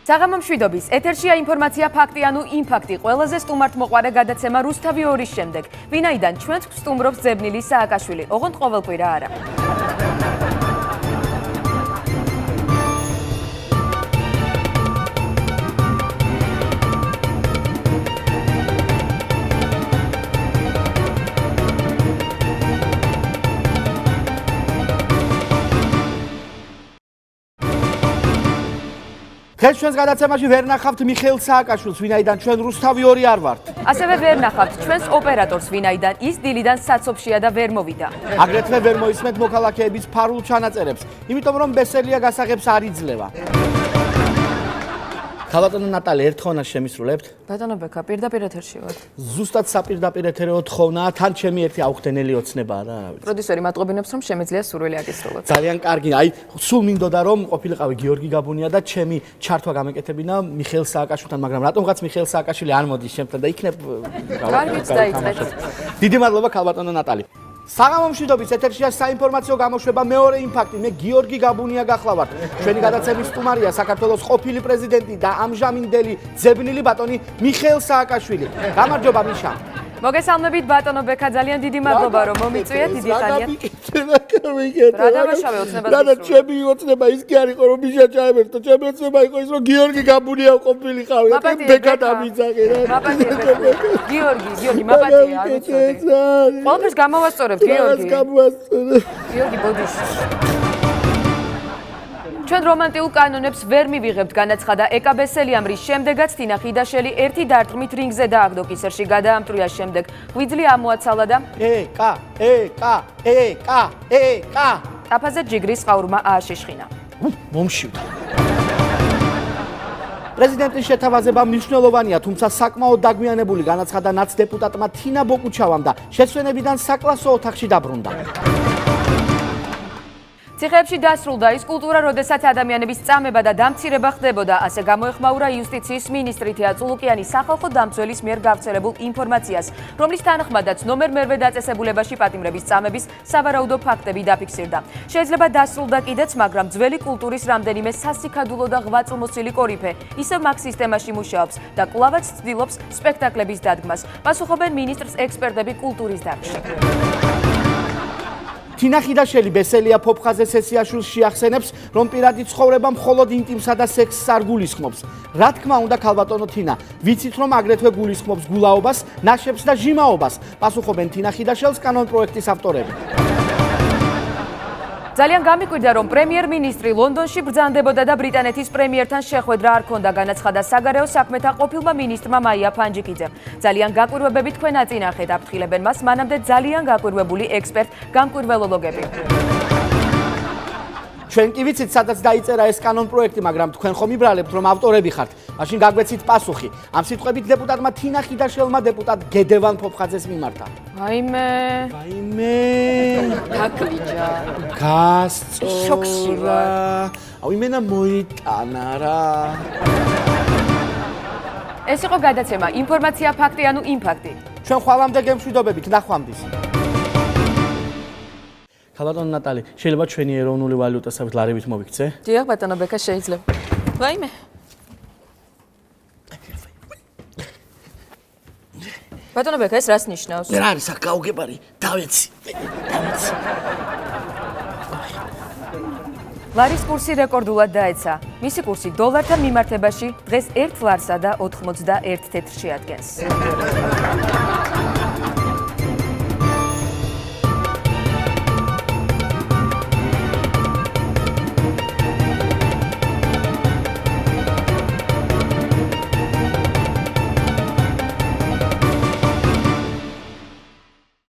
საღამომშვიდობის ეთერშია ინფორმაცია ფაქტი ანუ იმფაქტი ყველაზე სტუმართმოყვარე გადაცემა რუსთავი 2-ის შემდეგ. ვინაიდან ჩვენს სტუმრობს ძებნილი სააკაშვილი, ოღონდ ყოველკვირა არა. დღეს ჩვენს გადაცემაში ვერ ნახავთ მიხეილ სააკაშვილს, ვინაიდან ჩვენ რუსთავი 2 არ ვართ. ასევე ვერ ნახავთ ჩვენს ოპერატორს, ვინაიდან ის დილიდან საცობშია და ვერ მოვიდა. აგრეთვე ვერ მოისმენთ მოქალაქეების ფარულ ჩანაწერებს, იმიტომ რომ ბესელია გასაღებს არ იძლევა. ქალბატონო ნატალი, ერთხოვნას შემისრულებთ? ბატონო ბექა, პირდაპირ ეთერში ვარ. ზუსტად საპირდაპირ ეთერი ოთხოვნაა, თან ჩემი ერთი აუხდენელი ოცნებაა რა. პროდიუსერი მატყობინებს, რომ შემეძლია სურვილი აკისროლოთ. ძალიან კარგი, აი, სულ მინდოდა რომ ყოფილიყავი გიორგი გაბუნია და ჩემი ჩართვა გამეკეთებინა მიხეილ სააკაშვილთან, მაგრამ რატომღაც მიხეილ სააკაშვილი არ მოდის შემთან და იქნებ კარგიც დაიწყეთ. დიდი მადლობა ქალბატონო ნატალი. საღამომშვიდობის ეთერშია საინფორმაციო გამოშვება მეორე იმფაქტი. მე გიორგი გაბუნია გახლავართ. ჩვენი გადაცემის სტუმარია საქართველოს ყოფილი პრეზიდენტი და ამჟამინდელი ძებნილი ბატონი მიხეილ სააკაშვილი. გამარჯობა მიშა. მოგესალმებით ბატონო ბექა, ძალიან დიდი მადლობა რომ მომიწვიეთ, დიდი ხანია. რა დამაშავე ოცნებას და ჩემი ოცნება ის კი არ იყო რომ მიშა ჩაებერთო, ჩემი ოცნება იყო ის რომ გიორგი გაბუნია ყოფილიყავი და ბექა დამიძახე რა. გიორგი, მაპატია, არ ვიცოდი. ყველაფერს გამოვასწორებთ, გიორგი. გიორგი, ბოდიში. ჩვენ რომანტიულ კანონებს ვერ მივიღებთ, განაცხადა ეკა ბესელიამრის შემდეგაც თინა ხიდაშელი ერთი დარტყმით რინგზე დააგდო კისერში გადაამტრია შემდეგ ღვიძლი ამოაცალა და ეკა ტაფაზე ჯიგრის ყაურმა ააშიშხინა. მომშივდა. პრეზიდენტის შეთავაზება მნიშვნელოვანია, თუმცა საკმაოდ დაგვიანებული, განაცხადა ნაცდეპუტატმა თინა ბოკუჩავამ და შესვენებიდან საკლასო ოთახში დაბრუნდა. ციხეებში დასრულდა ის კულტურა, როდესაც ადამიანების წამება და დამცირება ხდებოდა, ასე გამოეხმაურა იუსტიციის მინისტრი თეა წულუკიანი სახალხო დამცველის მიერ გავრცელებულ ინფორმაციას, რომლის თანახმადაც ნომერ მერვე დაწესებულებაში პატიმრების წამების სავარაუდო ფაქტები დაფიქსირდა. შეიძლება დასრულდა კიდეც, მაგრამ ძველი კულტურის რამდენიმე სასიქადულო და ღვაწლმოსილი კორიფე ისევ მაგ სისტემაში მუშაობს და კვლავაც ცდილობს სპექტაკლების დადგმას. პასუხობენ მინისტრს ექსპერტები კულტურის დარგში. თინა ხიდაშელი ბესელია ფოფხაზე სესიაშვილს შეახსენებს, რომ პირადი ცხოვრება მხოლოდ ინტიმსა და სექსს არ გულისხმობს. რა თქმა უნდა, ქალბატონო თინა, ვიცით რომ აგრეთვე გულისხმობს გულაობას, ნაშებს და ჟიმაობას. პასუხობენ თინა ხიდაშელს კანონპროექტის ავტორები. ძალიან გამიკვირდა, რომ პრემიერ-მინისტრი ლონდონში ბრძანდებოდა და ბრიტანეთის პრემიერთან შეხვედრა არ ჰქონდა, განაცხადა საგარეო საქმეთა ყოფილმა მინისტრმა მაია ფანჯიკიძემ. ძალიან გაკვირვებებით თქვენ აწინახეთ, აფრთხილებენ მას მანამდე ძალიან გაკვირვებული ექსპერტ-გამკვირველოლოგები. ჩვენ კი ვიცით, სადაც დაიწერა ეს კანონპროექტი, მაგრამ თქვენ ხომ იბრალებთ, რომ ავტორები ხართ. მაშინ გაგვეცით პასუხი. ამ სიტყვებით დეპუტატმა თინა ხიდაშელმა დეპუტატ გედევან ფოფხაძეს მიმართა. ვაიმე. თაკლიჯა. გასწორა. იმენა მოიტანა რა. ეს იყო გადაცემა ინფორმაცია ფაქტი ანუ იმფაქტი. ჩვენ ხვალამდე გემშვიდობებით, ნახვამდის. ქალბატონო ნატალი, შეიძლება ჩვენი ეროვნული ვალუტა საფრთხლებით მოვიქცე? დიახ, ბატონო ბექა, შეიძლება. ვაიმე. ბატონო ბექა, ეს რას ნიშნავს? რა არის აქ გაუგებარი? დავეცი. ლარის კურსი რეკორდულად დაეცა. მისი კურსი დოლართან მიმართებაში დღეს 1 ლარსა და 91 თეთრში ადგენს.